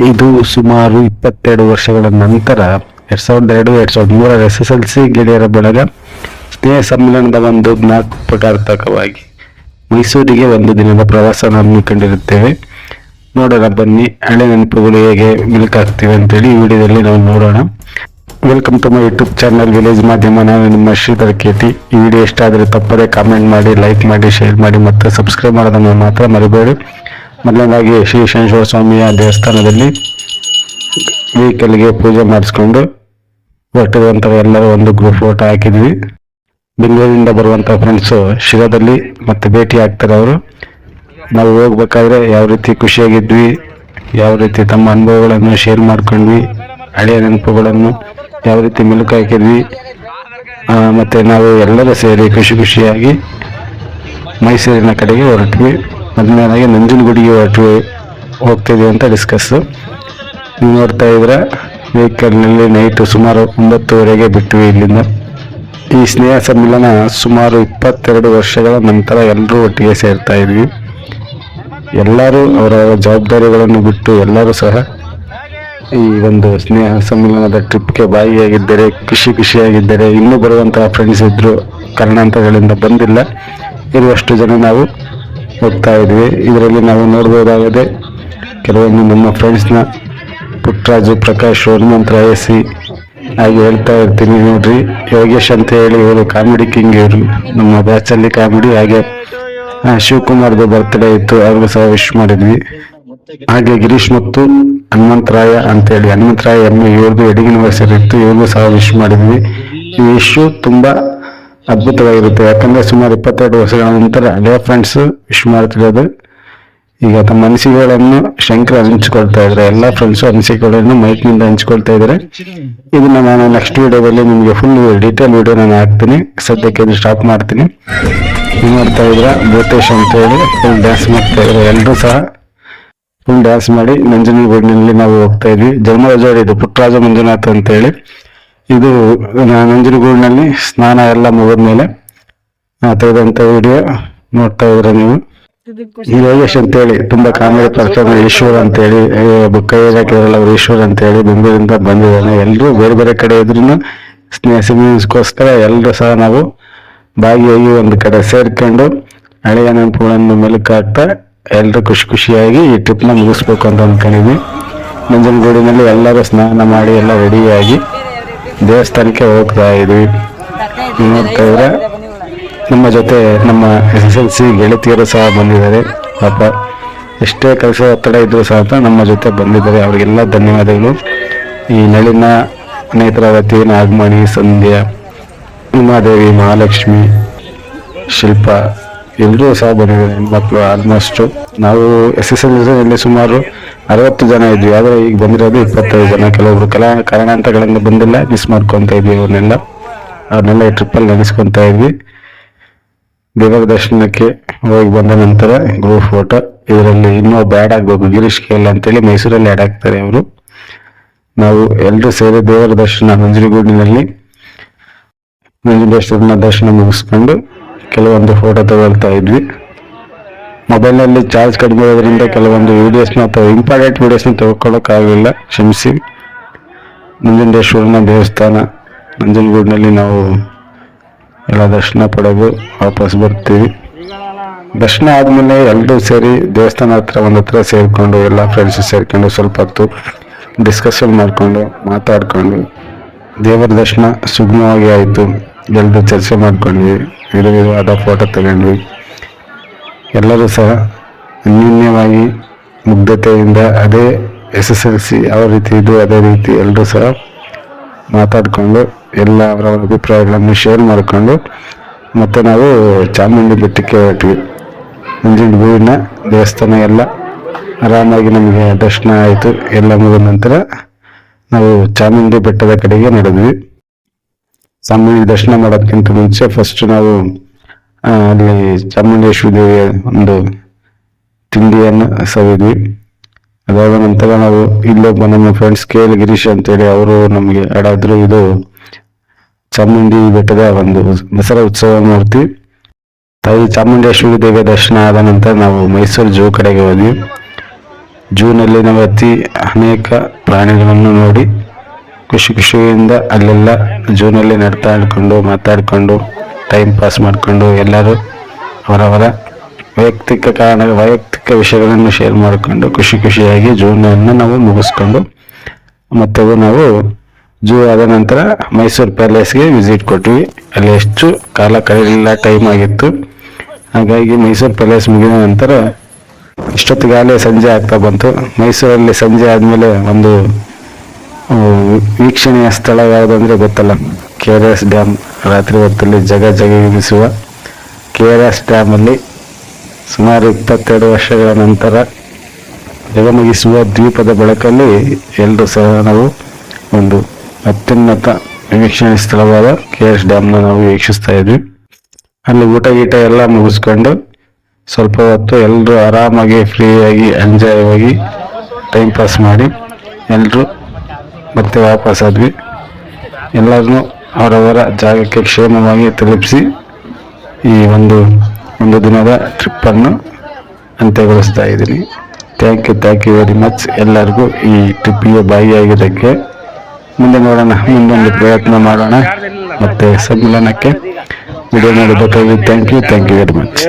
ಇದು ಸುಮಾರು 22 ವರ್ಷಗಳ ನಂತರ 2002-2003 SSLC ಗೆಳೆಯರ ಬಳಗ ಸ್ನೇಹ ಸಮ್ಮೇಳನದ ಒಂದು ಜ್ಞಾಪಕಾರ್ಥಕವಾಗಿ ಮೈಸೂರಿಗೆ ಒಂದು ದಿನದ ಪ್ರವಾಸನ ಹಮ್ಮಿಕೊಂಡಿರುತ್ತೇವೆ. ನೋಡೋಣ ಬನ್ನಿ, ಹಳೆ ನೆನಪುಗಳು ಹೇಗೆ ಮಿಲ್ಕಾಗ್ತಿವೆ ಅಂತೇಳಿ ಈ ವಿಡಿಯೋದಲ್ಲಿ ನಾವು ನೋಡೋಣ. Welcome to my YouTube channel village ಮಾಧ್ಯಮ. ನಾನು ನಿಮ್ಮ ಶ್ರೀಧರ್ ಕೇಟಿ. ಈ ವಿಡಿಯೋ ಇಷ್ಟ ಆದರೆ ತಪ್ಪದೆ ಕಾಮೆಂಟ್ ಮಾಡಿ, ಲೈಕ್ ಮಾಡಿ, ಶೇರ್ ಮಾಡಿ ಮತ್ತು ಸಬ್ಸ್ಕ್ರೈಬ್ ಮಾಡೋದನ್ನು ಮಾತ್ರ ಮರಿಬೇಡಿ. ಮೊದಲನೇದಾಗಿ ಶ್ರೀ ಶನೇಶ್ವರ ಸ್ವಾಮಿಯ ದೇವಸ್ಥಾನದಲ್ಲಿ ವೆಹಿಕಲ್ಗೆ ಪೂಜೆ ಮಾಡಿಸ್ಕೊಂಡು ಹೊರಟಿರುವಂಥ ಎಲ್ಲರೂ ಒಂದು ಗ್ರೂಪ್ ಫೋಟೋ ಹಾಕಿದ್ವಿ. ಬೆಂಗಳೂರಿಂದ ಬರುವಂಥ ಫ್ರೆಂಡ್ಸು ಶಿರಾದಲ್ಲಿ ಮತ್ತೆ ಭೇಟಿ ಆಗ್ತಾರೆ. ಅವರು ನಾವು ಹೋಗ್ಬೇಕಾದ್ರೆ ಯಾವ ರೀತಿ ಖುಷಿಯಾಗಿದ್ವಿ, ಯಾವ ರೀತಿ ತಮ್ಮ ಅನುಭವಗಳನ್ನು ಶೇರ್ ಮಾಡ್ಕೊಂಡ್ವಿ, ಹಳೆಯ ನೆನಪುಗಳನ್ನು ಯಾವ ರೀತಿ ಮೆಲುಕು ಹಾಕಿದ್ವಿ, ಮತ್ತು ನಾವು ಎಲ್ಲರೂ ಸೇರಿ ಖುಷಿಯಾಗಿ ಮೈಸೂರಿನ ಕಡೆಗೆ ಹೊರಟ್ವಿ. ಮೊದಲನೇದಾಗಿ ನಂಜನಗೂಡಿಗೆ ಹೋಗ್ತಿದ್ವಿ ಅಂತ ಡಿಸ್ಕಸ್ಸು. ನೀವು ನೋಡ್ತಾ ಇದ್ರೆ ವೆಹಿಕಲ್ನಲ್ಲಿ ನೈಟು ಸುಮಾರು 9:30 ಬಿಟ್ವಿ ಇಲ್ಲಿಂದ. ಈ ಸ್ನೇಹ ಸಮ್ಮೇಳನ ಸುಮಾರು 22 ವರ್ಷಗಳ ನಂತರ ಎಲ್ಲರೂ ಒಟ್ಟಿಗೆ ಸೇರ್ತಾ ಇದ್ವಿ. ಎಲ್ಲರೂ ಅವರ ಜವಾಬ್ದಾರಿಗಳನ್ನು ಬಿಟ್ಟು ಎಲ್ಲರೂ ಸಹ ಈ ಒಂದು ಸ್ನೇಹ ಸಮ್ಮೇಳನದ ಟ್ರಿಪ್ಗೆ ಭಾಗಿಯಾಗಿದ್ದಾರೆ, ಖುಷಿಯಾಗಿದ್ದಾರೆ. ಇನ್ನೂ ಬರುವಂತಹ ಫ್ರೆಂಡ್ಸ್ ಇದ್ದರು, ಕಾರಣಾಂತರಗಳಿಂದ ಬಂದಿಲ್ಲ. ಇರುವಷ್ಟು ಜನ ನಾವು ಹೋಗ್ತಾ ಇದ್ವಿ. ಇದರಲ್ಲಿ ನಾವು ನೋಡ್ಬೋದಾಗದೆ ಕೆಲವೊಂದು ನಮ್ಮ ಫ್ರೆಂಡ್ಸ್ನ ಪುಟ್ಟರಾಜು, ಪ್ರಕಾಶ್, ಹನುಮಂತ ಎಸಿ ಹಾಗೆ ಹೇಳ್ತಾ ಇರ್ತೀನಿ. ನೋಡ್ರಿ, ಯೋಗೇಶ್ ಅಂತ ಹೇಳಿ ಇವರು ಕಾಮಿಡಿ ಕಿಂಗ್, ಇವರು ನಮ್ಮ ಬ್ಯಾಚಲ್ಲಿ ಕಾಮಿಡಿ. ಹಾಗೆ ಶಿವಕುಮಾರ್ದು ಬರ್ತ್ಡೇ ಇತ್ತು, ಅವ್ರಿಗೂ ಸಹ ವಿಶ್ ಮಾಡಿದ್ವಿ. ಹಾಗೆ ಗಿರೀಶ್ ಮತ್ತು ಹನುಮಂತರಾಯ ಅಂತೇಳಿ, ಹನುಮಂತರಾಯ ಎಮ್ಮೆ ಇವ್ರದ್ದು ವೆಡ್ಡಿಂಗ್ ಆನಿವರ್ಸರಿ ಇತ್ತು, ಇವ್ರಿಗೂ ಸಹ ವಿಶ್ ಮಾಡಿದ್ವಿ. ಈ ವಿಶ್ಯು ತುಂಬಾ ಅದ್ಭುತವಾಗಿರುತ್ತೆ. ಯಾಕಂದ್ರೆ ಸುಮಾರು 22 ವರ್ಷಗಳ ನಂತರ ಹಳೆಯ ಫ್ರೆಂಡ್ಸ್ ವಿಶ್ ಮಾಡ್ತಿರೋದು. ಈಗ ತಮ್ಮ ಅನಿಸಿಕೆಗಳನ್ನು ಶಂಕರ್ ಹಂಚ್ಕೊಳ್ತಾ ಇದ್ದಾರೆ. ಎಲ್ಲ ಫ್ರೆಂಡ್ಸು ಅನಿಸಿಕೆಗಳನ್ನು ಮೈಕ್ನಿಂದ ಹಂಚ್ಕೊಳ್ತಾ ಇದ್ದಾರೆ. ಇದನ್ನ ನಾನು ನೆಕ್ಸ್ಟ್ ವಿಡಿಯೋದಲ್ಲಿ ನಿಮಗೆ ಫುಲ್ ಡೀಟೇಲ್ ವಿಡಿಯೋ ನಾನು ಹಾಕ್ತೀನಿ. ಸದ್ಯಕ್ಕೆ ಇದು ಸ್ಟಾಪ್ ಮಾಡ್ತೀನಿ. ನೋಡ್ತಾ ಇದ್ರ ಭೂತೇಶ್ ಅಂತ ಹೇಳಿ ಫುಲ್ ಡ್ಯಾನ್ಸ್ ಮಾಡ್ತಾ ಇದ್ರು. ಎಲ್ಲರೂ ಸಹ ಫುಲ್ ಡ್ಯಾನ್ಸ್ ಮಾಡಿ ನಂಜನಗೂಡಿನಲ್ಲಿ ನಾವು ಹೋಗ್ತಾ ಇದ್ವಿ. ಜನ್ಮರಜೋಡಿ ಇದು ಪುಟ್ಟರಾಜ ಮಂಜುನಾಥ್ ಅಂತ ಹೇಳಿ. ಇದು ನಂಜನಗೂಡಿನಲ್ಲಿ ಸ್ನಾನ ಎಲ್ಲ ಮುಗಿದ್ಮೇಲೆ ತೆಗೆದಂತ ವಿಡಿಯೋ ನೋಡ್ತಾ ಇದ್ರೆ ನೀವು. ಈ ಯೋಗೇಶ್ ಅಂತೇಳಿ ತುಂಬಾ ಕಾಮಿಡಿ ಪರ್ಸನ್, ಈಶ್ವರ್ ಅಂತೇಳಿ ಕೈ ಹಾಕಿದ್ರಲ್ಲ ಅವರು ಈಶ್ವರ್ ಅಂತೇಳಿ ಬೆಂಗಳೂರಿಂದ ಬಂದಿದ್ದಾನೆ. ಎಲ್ಲರೂ ಬೇರೆ ಬೇರೆ ಕಡೆ ಇದ್ರೂ ಸ್ನೇಹ ಸಮ್ಮೇಳನಕ್ಕೋಸ್ಕರ ಎಲ್ಲರೂ ಸಹ ನಾವು ಭಾಗಿಯಾಗಿ ಒಂದು ಕಡೆ ಸೇರ್ಕೊಂಡು ಹಳೆಯ ನೆನಪುಗಳನ್ನು ಮೆಲುಕಾಗ್ತಾ ಎಲ್ಲರೂ ಖುಷಿಯಾಗಿ ಈ ಟ್ರಿಪ್ನ ಮುಗಿಸ್ಬೇಕು ಅಂತ ಅಂದ್ಕೊಂಡಿದ್ವಿ. ನಂಜನಗೂಡಿನಲ್ಲಿ ಎಲ್ಲರೂ ಸ್ನಾನ ಮಾಡಿ ಎಲ್ಲ ರೆಡಿಯಾಗಿ ದೇವಸ್ಥಾನಕ್ಕೆ ಹೋಗ್ತಾ ಇದ್ವಿ. ನೋಡ್ತಾ ಇದ್ರೆ ನಮ್ಮ ಜೊತೆ ನಮ್ಮ SSLC ಗೆಳತಿಯರು ಸಹ ಬಂದಿದ್ದಾರೆ. ಪಾಪ ಎಷ್ಟೇ ಕೆಲಸ ಒತ್ತಡ ಇದ್ರೂ ಸಹ ನಮ್ಮ ಜೊತೆ ಬಂದಿದ್ದಾರೆ. ಅವರಿಗೆಲ್ಲ ಧನ್ಯವಾದಗಳು. ಈ ನಳಿನ, ನೇತ್ರಾವತಿ, ನಾಗಮಣಿ, ಸಂಧ್ಯಾ, ಉಮಾದೇವಿ, ಮಹಾಲಕ್ಷ್ಮಿ, ಶಿಲ್ಪ ಎಲ್ಲರೂ ಸಹ ಬಂದಿದ್ದಾರೆ. ಹೆಣ್ಮಕ್ಳು ಆಲ್ಮೋಸ್ಟು. ನಾವು SSLCಯಲ್ಲಿ ಸುಮಾರು 60 ಜನ ಇದ್ವಿ, ಆದರೆ ಈಗ ಬಂದಿರೋದು 25 ಜನ. ಕೆಲವೊಬ್ರು ಕಾರಣಾಂತರಗಳಿಂದ ಬಂದಿಲ್ಲ, ಮಿಸ್ ಮಾಡ್ಕೊತಾ ಇದ್ವಿ. ಅವ್ರನ್ನೆಲ್ಲ ಈ ಟ್ರಿಪ್ಪಲ್ಲಿ ನೆನೆಸ್ಕೊತಾ ಇದ್ವಿ. ದೇವರ ದರ್ಶನಕ್ಕೆ ಹೋಗಿ ಬಂದ ನಂತರ ಗ್ರೂಪ್ ಫೋಟೋ. ಇದರಲ್ಲಿ ಇನ್ನೂ ಬ್ಯಾಡ್ ಆಗ್ಬೇಕು, ಗಿರೀಶ್ ಕೇಲ್ ಅಂತೇಳಿ ಮೈಸೂರಲ್ಲಿ ಆ್ಯಡ್ ಆಗ್ತಾರೆ ಅವರು. ನಾವು ಎಲ್ಲರೂ ಸೇರಿ ದೇವರ ದರ್ಶನ ನಂಜನಗೂಡಿನಲ್ಲಿ ನಂಜನೇಶ್ವರನ ದರ್ಶನ ಮುಗಿಸ್ಕೊಂಡು ಕೆಲವೊಂದು ಫೋಟೋ ತಗೊಳ್ತಾ ಇದ್ವಿ. ಮೊಬೈಲ್ನಲ್ಲಿ ಚಾರ್ಜ್ ಕಡಿಮೆ ಇರೋದ್ರಿಂದ ಕೆಲವೊಂದು ವೀಡಿಯೋಸ್ನ ಅಥವಾ ಇಂಪಾರ್ಟೆಂಟ್ ವೀಡಿಯೋಸ್ನ ತಗೊಳ್ಳೋಕ್ಕಾಗಲಿಲ್ಲ, ಕ್ಷಮಿಸಿ. ನಂಜನೇಶ್ವರನ ದೇವಸ್ಥಾನ ನಂಜನಗೂಡಿನಲ್ಲಿ ನಾವು ಎಲ್ಲ ದರ್ಶನ ಪಡೆದು ವಾಪಸ್ ಬರ್ತೀವಿ. ದರ್ಶನ ಆದಮೇಲೆ ಎಲ್ಲರೂ ಸೇರಿ ದೇವಸ್ಥಾನ ಹತ್ರ ಸೇರಿಕೊಂಡು ಎಲ್ಲ ಫ್ರೆಂಡ್ಸ್ ಸೇರಿಕೊಂಡು ಸ್ವಲ್ಪ ಹೊತ್ತು ಡಿಸ್ಕಷನ್ ಮಾಡಿಕೊಂಡು ಮಾತಾಡಿಕೊಂಡು ದೇವರ ದರ್ಶನ ಸುಗಮವಾಗಿ ಆಯಿತು. ಎಲ್ಲರೂ ಚರ್ಚೆ ಮಾಡ್ಕೊಂಡ್ವಿ, ವಿಧವಾದ ಫೋಟೋ ತಗೊಂಡ್ವಿ. ಎಲ್ಲರೂ ಸಹ ಅನ್ಯೋನ್ಯವಾಗಿ ಮುಗ್ಧತೆಯಿಂದ ಅದೇ SSLC ಯಾವ ರೀತಿ ಇದು ಅದೇ ರೀತಿ ಎಲ್ಲರೂ ಸಹ ಮಾತಾಡಿಕೊಂಡು ಎಲ್ಲ ಅವರವರ ಅಭಿಪ್ರಾಯಗಳನ್ನು ಶೇರ್ ಮಾಡಿಕೊಂಡು ಮತ್ತೆ ನಾವು ಚಾಮುಂಡಿ ಬೆಟ್ಟಕ್ಕೆ ಹೊರಟ್ವಿ. ನಂಜನಗೂಡಿನ ದೇವಸ್ಥಾನ ಎಲ್ಲ ಆರಾಮಾಗಿ ನಮಗೆ ದರ್ಶನ ಆಯಿತು. ಎಲ್ಲ ಮುಗಿದ ನಂತರ ನಾವು ಚಾಮುಂಡಿ ಬೆಟ್ಟದ ಕಡೆಗೆ ನಡೆದ್ವಿ. ಚಾಮುಂಡಿ ದರ್ಶನ ಮಾಡೋದಕ್ಕಿಂತ ಮುಂಚೆ ಫಸ್ಟ್ ನಾವು ಅಲ್ಲಿ ಚಾಮುಂಡೇಶ್ವರಿ ದೇವಿಯ ಒಂದು ತಿಂಡಿಯನ್ನು ಸವಿದ್ವಿ. ಅದಾದ ನಂತರ ನಾವು ಇಲ್ಲೊಬ್ಬ ನಮ್ಮ ಫ್ರೆಂಡ್ಸ್ KL ಗಿರೀಶ್ ಅಂತೇಳಿ ಅವರು ನಮಗೆ ಆಡಾದ್ರು. ಇದು ಚಾಮುಂಡಿ ಬೆಟ್ಟದ ಒಂದು ದಸರಾ ಉತ್ಸವ ಮೂರ್ತಿ. ತಾಯಿ ಚಾಮುಂಡೇಶ್ವರಿ ದೇವಿಯ ದರ್ಶನ ಆದ ನಂತರ ನಾವು ಮೈಸೂರು ಜೂ ಕಡೆಗೆ ಹೋದ್ವಿ. ಜೂನಲ್ಲಿ ನಾವು ಅನೇಕ ಪ್ರಾಣಿಗಳನ್ನು ನೋಡಿ ಖುಷಿಯಿಂದ ಅಲ್ಲೆಲ್ಲ ಜೂನಲ್ಲಿ ನಡ್ತಾಡ್ಕೊಂಡು ಮಾತಾಡಿಕೊಂಡು ಟೈಮ್ ಪಾಸ್ ಮಾಡಿಕೊಂಡು ಎಲ್ಲರೂ ಅವರವರ ವೈಯಕ್ತಿಕ ವಿಷಯಗಳನ್ನು ಶೇರ್ ಮಾಡಿಕೊಂಡು ಖುಷಿಯಾಗಿ ಜೂನನ್ನು ನಾವು ಮುಗಿಸ್ಕೊಂಡು ಮತ್ತೆ ನಾವು ಜೂ ಆದ ನಂತರ ಮೈಸೂರು ಪ್ಯಾಲೇಸ್ಗೆ ವಿಸಿಟ್ ಕೊಟ್ವಿ. ಅಲ್ಲಿ ಎಷ್ಟು ಕಾಲ ಕಳೆಯಲಿಲ್ಲ, ಟೈಮ್ ಆಗಿತ್ತು. ಹಾಗಾಗಿ ಮೈಸೂರು ಪ್ಯಾಲೇಸ್ ಮುಗಿದ ನಂತರ ಇಷ್ಟೊತ್ತಿಗಾಗಲೇ ಸಂಜೆ ಆಗ್ತಾ ಬಂತು. ಮೈಸೂರಲ್ಲಿ ಸಂಜೆ ಆದಮೇಲೆ ಒಂದು ವೀಕ್ಷಣೆಯ ಸ್ಥಳ ಯಾವುದಂದ್ರೆ ಗೊತ್ತಲ್ಲ, KRS ಡ್ಯಾಮ್. ರಾತ್ರಿ ಹೊತ್ತಲ್ಲಿ ಜಗಜಿಗಿಸುವ KRS ಡ್ಯಾಮಲ್ಲಿ ಸುಮಾರು 22 ವರ್ಷಗಳ ನಂತರ ಜಗಮಗಿಸುವ ದ್ವೀಪದ ಬೆಳಕಲ್ಲಿ ಎಲ್ಲರೂ ಸಹ ನಾವು ಒಂದು ಅತ್ಯುನ್ನತ ವೀಕ್ಷಣೆ ಸ್ಥಳವಾದ KRS ಡ್ಯಾಮ್ನ ನಾವು ವೀಕ್ಷಿಸ್ತಾ ಇದ್ವಿ. ಅಲ್ಲಿ ಊಟ ಎಲ್ಲ ಮುಗಿಸ್ಕೊಂಡು ಸ್ವಲ್ಪ ಹೊತ್ತು ಎಲ್ಲರೂ ಆರಾಮಾಗಿ ಫ್ರೀಯಾಗಿ ಎಂಜಾಯ್ ಆಗಿ ಟೈಮ್ ಪಾಸ್ ಮಾಡಿ ಎಲ್ಲರೂ ಮತ್ತೆ ವಾಪಸ್ ಆದ್ವಿ. ಎಲ್ಲರನ್ನೂ ಅವರವರ ಜಾಗಕ್ಕೆ ಕ್ಷೇಮವಾಗಿ ತಲುಪಿಸಿ ಈ ಒಂದು ದಿನದ ಟ್ರಿಪ್ಪನ್ನು ಅಂತ್ಯಗೊಳಿಸ್ತಾ ಇದ್ದೀನಿ. ಥ್ಯಾಂಕ್ ಯು ವೆರಿ ಮಚ್ ಎಲ್ಲರಿಗೂ ಈ ಟ್ರಿಪ್ಪಿಗೆ ಭಾಗಿಯಾಗಿದ್ದಕ್ಕೆ. ಮುಂದೆ ನೋಡೋಣ, ಮುಂದೊಂದು ಪ್ರಯತ್ನ ಮಾಡೋಣ. ಮತ್ತೆ ಸಮ್ಮಿಲನಕ್ಕೆ ವಿಡಿಯೋ ನೋಡಿದ್ದಕ್ಕಾಗಿ ಥ್ಯಾಂಕ್ ಯು ವೆರಿ ಮಚ್.